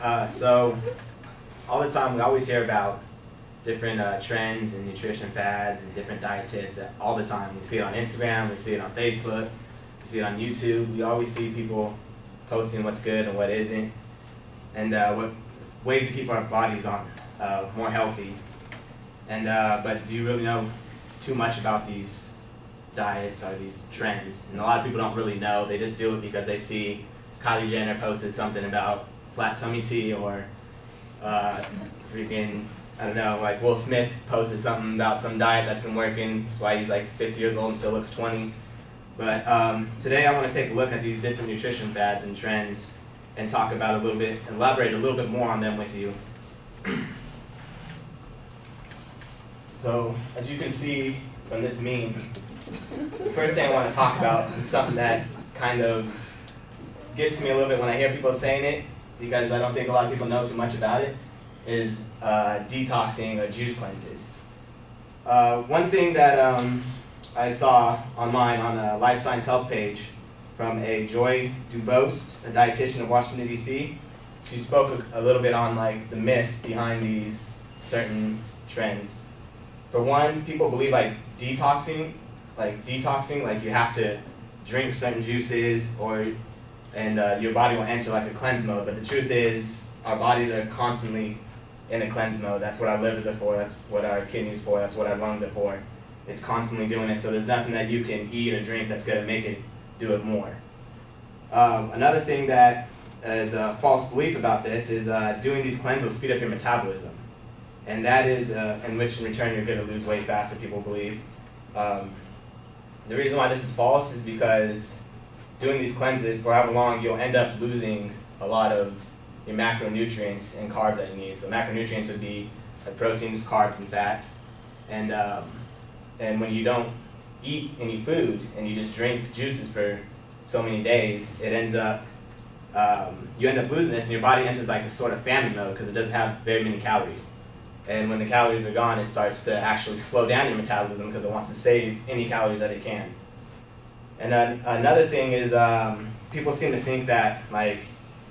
So all the time we always hear about different trends and nutrition fads and different diet tips all the time. We see it on Instagram, we see it on Facebook, we see it on YouTube. We always see people posting what's good and what isn't, and what ways to keep our bodies on more healthy. And but do you really know too much about these diets or these trends? And a lot of people don't really know. They just do it because they see Kylie Jenner posted something about flat tummy tea, or freaking, I don't know, like Will Smith posted something about some diet that's been working. That's why he's like 50 years old and still looks 20. But today I want to take a look at these different nutrition fads and trends and talk about a little bit, elaborate a little bit more on them with you. So as you can see from this meme, the first thing I want to talk about is something that kind of gets to me a little bit when I hear people saying it, because I don't think a lot of people know too much about it, is detoxing or juice cleanses. One thing that I saw online on a Life Science Health page from a Joy Dubost, a dietitian of Washington, D.C. She spoke a little bit on like the myths behind these certain trends. For one, people believe like detoxing, like you have to drink certain juices and your body will enter like a cleanse mode. But the truth is, our bodies are constantly in a cleanse mode. That's what our livers are for, that's what our kidneys are for, that's what our lungs are for. It's constantly doing it, so there's nothing that you can eat or drink that's gonna make it do it more. Another thing that is a false belief about this is doing these cleanses will speed up your metabolism. And that is, in which in return you're gonna lose weight faster, people believe. The reason why this is false is because doing these cleanses for however long, you'll end up losing a lot of your macronutrients and carbs that you need. So macronutrients would be like proteins, carbs, and fats. And when you don't eat any food and you just drink juices for so many days, it ends up, you end up losing this, and your body enters like a sort of famine mode because it doesn't have very many calories. And when the calories are gone, it starts to actually slow down your metabolism because it wants to save any calories that it can. And then another thing is people seem to think that like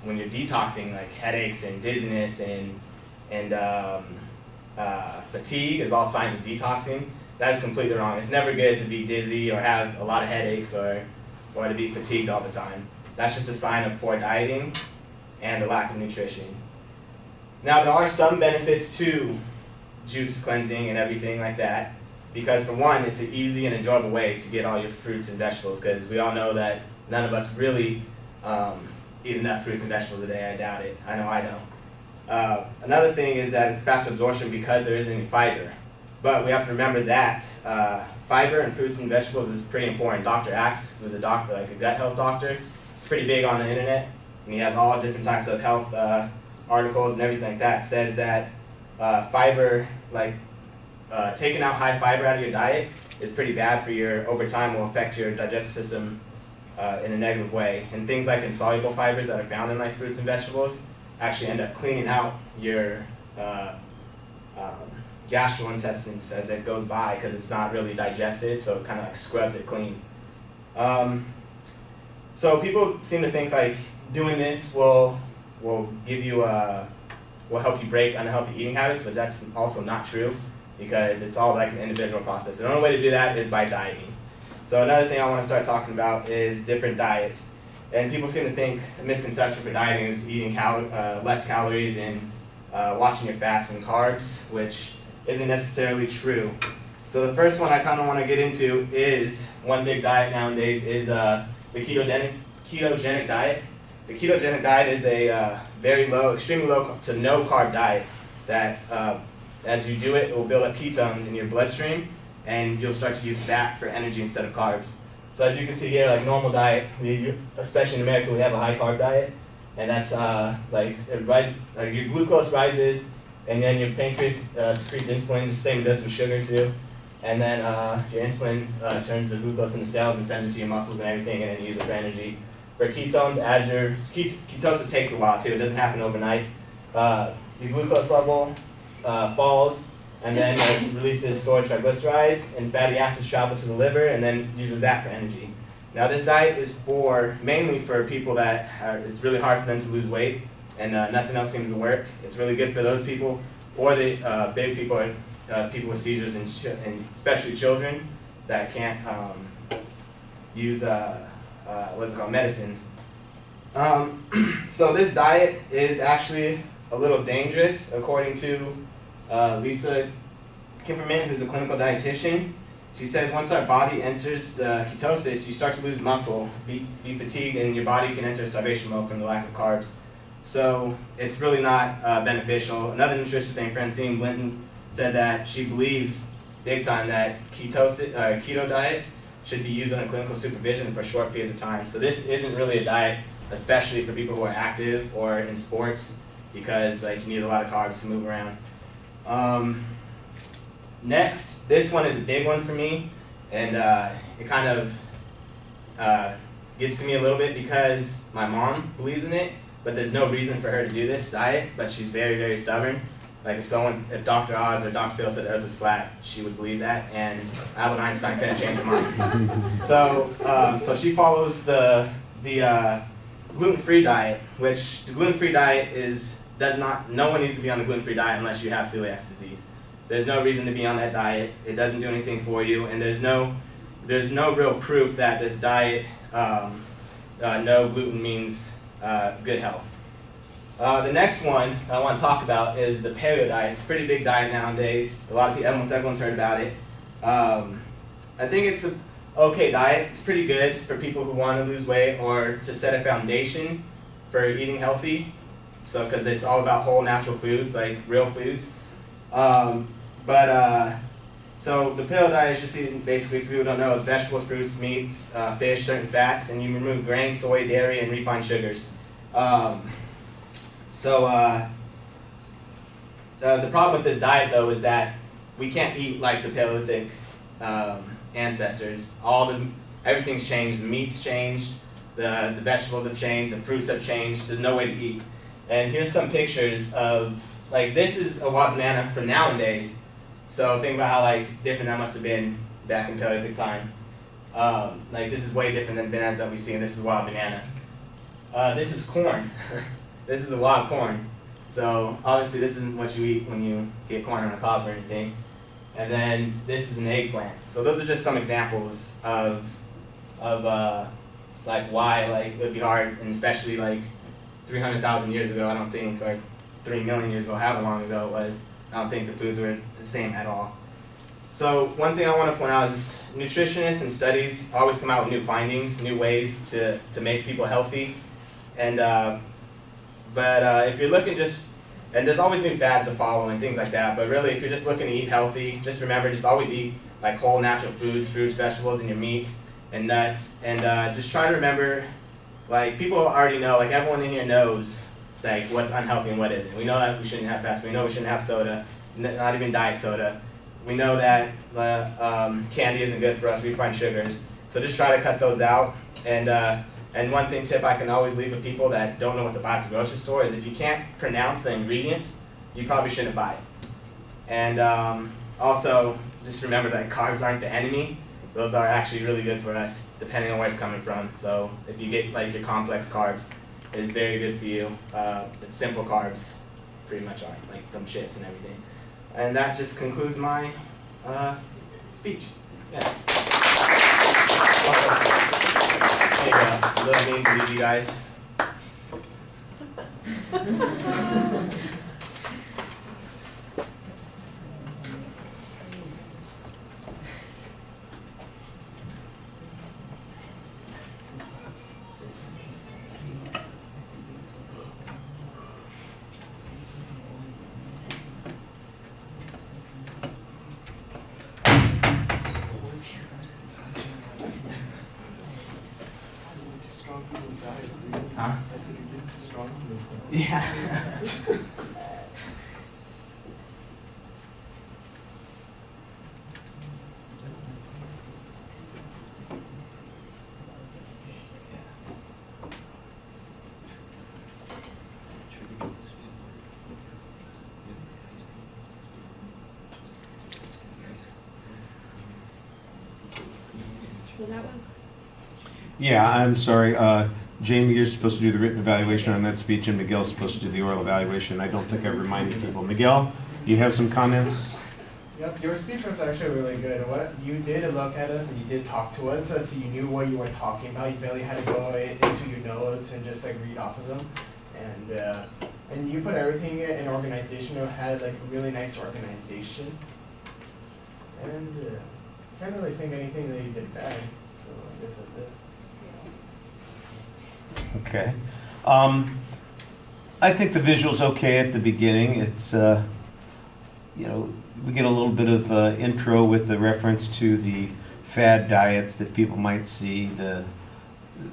when you're detoxing, like headaches and dizziness and fatigue is all signs of detoxing. That is completely wrong. It's never good to be dizzy or have a lot of headaches or to be fatigued all the time. That's just a sign of poor dieting and a lack of nutrition. Now there are some benefits to juice cleansing and everything like that, because for one, it's an easy and enjoyable way to get all your fruits and vegetables, because we all know that none of us really eat enough fruits and vegetables a day. I doubt it. I know I don't. Another thing is that it's fast absorption because there isn't any fiber. But we have to remember that fiber in fruits and vegetables is pretty important. Dr. Axe, who's a doctor, like a gut health doctor, he's pretty big on the internet, and he has all different types of health articles and everything like that, says that fiber, like taking out high fiber out of your diet is pretty bad for your, over time will affect your digestive system in a negative way. And things like insoluble fibers that are found in like fruits and vegetables actually end up cleaning out your gastrointestines as it goes by, because it's not really digested, so it kind of like scrubs it clean. So people seem to think like doing this will give you will help you break unhealthy eating habits, but that's also not true, because it's all like an individual process. The only way to do that is by dieting. So another thing I want to start talking about is different diets. And people seem to think a misconception for dieting is eating less calories and watching your fats and carbs, which isn't necessarily true. So the first one I kind of want to get into is, one big diet nowadays is the ketogenic diet. The ketogenic diet is a very low, extremely low to no carb diet that as you do it, it will build up ketones in your bloodstream, and you'll start to use fat for energy instead of carbs. So as you can see here, like normal diet, especially in America, we have a high carb diet, and that's like your glucose rises, and then your pancreas secretes insulin, just the same it does with sugar too. And then your insulin turns the glucose into cells and sends it to your muscles and everything, and then you use it for energy. For ketones, as your ketosis takes a while too. It doesn't happen overnight. Your glucose level falls, and then it releases stored triglycerides, and fatty acids travel to the liver, and then uses that for energy. Now this diet is mainly for people that it's really hard for them to lose weight. and nothing else seems to work. It's really good for those people, or the big people, people with seizures, and especially children that can't use what's it called, medicines. So this diet is actually a little dangerous, according to Lisa Kimperman, who's a clinical dietitian. She says once our body enters ketosis, you start to lose muscle, be fatigued, and your body can enter starvation mode from the lack of carbs. So it's really not beneficial. Another nutritionist named Francine Blinton said that she believes big time that keto diets should be used under clinical supervision for short periods of time. So this isn't really a diet, especially for people who are active or in sports, because like you need a lot of carbs to move around. Next, this one is a big one for me, and it kind of gets to me a little bit because my mom believes in it, but there's no reason for her to do this diet, but she's very, very stubborn. Like if Dr. Oz or Dr. Phil said the earth was flat, she would believe that, and Albert Einstein couldn't change her mind. So she follows the gluten-free diet, which the gluten-free diet no one needs to be on the gluten-free diet unless you have celiac disease. There's no reason to be on that diet. It doesn't do anything for you, and there's no real proof that this diet, no gluten means good health. The next one I want to talk about is the paleo diet. It's a pretty big diet nowadays. Almost everyone's heard about it. I think it's an okay diet. It's pretty good for people who want to lose weight or to set a foundation for eating healthy. So, because it's all about whole natural foods, like real foods. So the paleo diet is just eating, basically, if people don't know, it's vegetables, fruits, meats, fish, certain fats, and you remove grain, soy, dairy, and refined sugars. The problem with this diet, though, is that we can't eat like the Paleolithic ancestors. Everything's changed. The meat's changed. The vegetables have changed. The fruits have changed. There's no way to eat. And here's some pictures of, like, this is a wild banana from nowadays. So think about how like different that must have been back in Paleolithic time. Like this is way different than bananas that we see, and this is wild banana. This is corn. This is a wild corn. So obviously this isn't what you eat when you get corn on a cob or anything. And then this is an eggplant. So those are just some examples of like why like it would be hard, and especially like 300,000 years ago, I don't think, or 3 million years ago, however long ago it was, I don't think the foods were the same at all. So one thing I want to point out is nutritionists and studies always come out with new findings, new ways to make people healthy. And if you're looking and there's always new fads to follow and things like that, but really if you're just looking to eat healthy, just remember, just always eat like whole natural foods, fruits, vegetables, and your meats and nuts. And just try to remember, like people already know, like everyone in here knows like what's unhealthy and what isn't. We know that we shouldn't have fast food. We know we shouldn't have soda, not even diet soda. We know that candy isn't good for us, refined sugars. So just try to cut those out. And one tip I can always leave with people that don't know what to buy at the grocery store is if you can't pronounce the ingredients, you probably shouldn't buy it. And also, just remember that carbs aren't the enemy. Those are actually really good for us, depending on where it's coming from. So if you get like your complex carbs, it's very good for you. The simple carbs pretty much are, like from chips and everything. And that just concludes my speech. Yeah. Hey, little game to leave you guys. Huh? I said you did strong. Yeah. So that was. Yeah, I'm sorry. Jamie, you're supposed to do the written evaluation on that speech, and Miguel's supposed to do the oral evaluation. I don't think I reminded people. Miguel, do you have some comments? Yep, your speech was actually really good. What you did look at us and you did talk to us, so you knew what you were talking about. You barely had to go into your notes and just like read off of them, and you put everything in organization. You had like a really nice organization, and can't really think anything that you did bad. So I guess that's it. Okay. I think the visual's okay at the beginning. It's you know, we get a little bit of intro with the reference to the fad diets that people might see.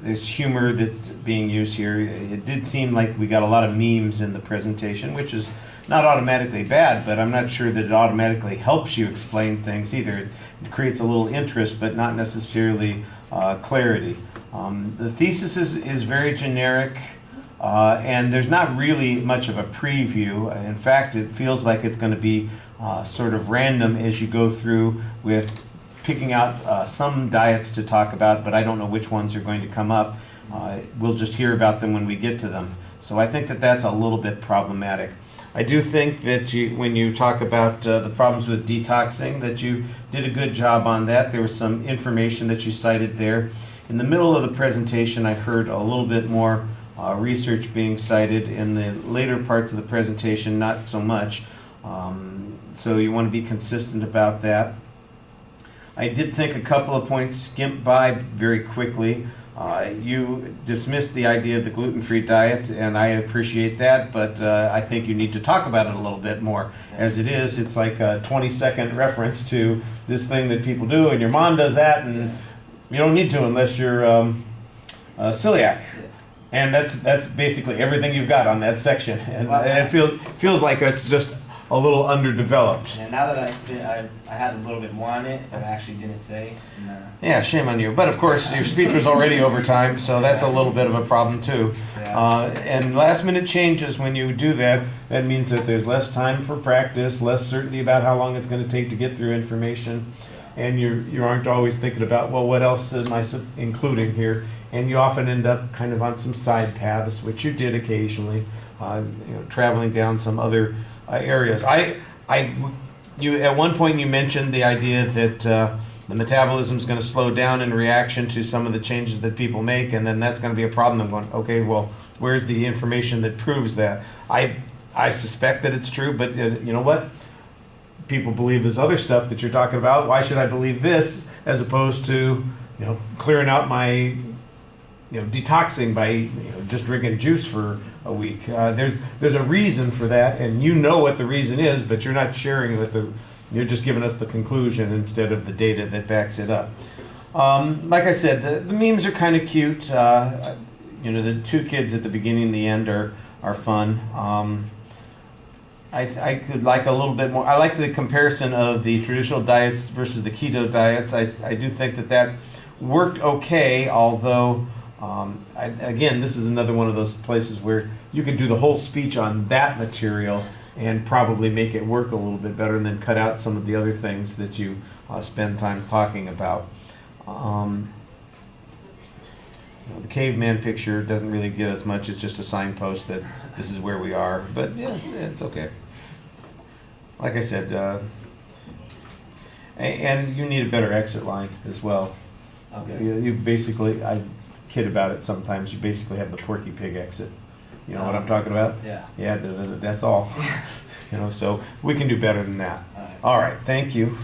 There's humor that's being used here. It did seem like we got a lot of memes in the presentation, which is not automatically bad, but I'm not sure that it automatically helps you explain things either. It creates a little interest, but not necessarily clarity. The thesis is very generic. And there's not really much of a preview. In fact, it feels like it's going to be sort of random as you go through with picking out some diets to talk about, but I don't know which ones are going to come up. We'll just hear about them when we get to them. So I think that that's a little bit problematic. I do think that when you talk about the problems with detoxing, that you did a good job on that. There was some information that you cited there. In the middle of the presentation, I heard a little bit more research being cited. In the later parts of the presentation, not so much. So you want to be consistent about that. I did think a couple of points skimped by very quickly. You dismissed the idea of the gluten-free diet, and I appreciate that, but I think you need to talk about it a little bit more. As it is, it's like a 20-second reference to this thing that people do, and your mom does that, and you don't need to unless you're celiac. And that's basically everything you've got on that section, and it feels like it's just a little underdeveloped. And now that I had a little bit more on it, but I actually didn't say. Yeah, shame on you. But of course, your speech was already over time, so that's a little bit of a problem too. And last minute changes, when you do that, that means that there's less time for practice, less certainty about how long it's going to take to get through information, and you aren't always thinking about, well, what else am I including here? And you often end up kind of on some side paths, which you did occasionally, traveling down some other areas. You at one point you mentioned the idea that the metabolism is going to slow down in reaction to some of the changes that people make, and then that's going to be a problem. I'm going, okay, well, where's the information that proves that? I suspect that it's true, but you know what? People believe this other stuff that you're talking about. Why should I believe this as opposed to clearing out my detoxing by just drinking juice for a week? There's a reason for that, and you know what the reason is, but you're not sharing with you're just giving us the conclusion instead of the data that backs it up. Like I said, the memes are kind of cute. The two kids at the beginning and the end are fun. I could like a little bit more. I like the comparison of the traditional diets versus the keto diets. I do think that worked okay, although again, this is another one of those places where you could do the whole speech on that material and probably make it work a little bit better, and then cut out some of the other things that you spend time talking about. The caveman picture doesn't really get us much. It's just a signpost that this is where we are. But yeah, it's okay. Like I said, and you need a better exit line as well. Okay. You basically, I kid about it sometimes, you basically have the Porky Pig exit. You know what I'm talking about? Yeah. Yeah, that's all. So we can do better than that. All right. All right, thank you.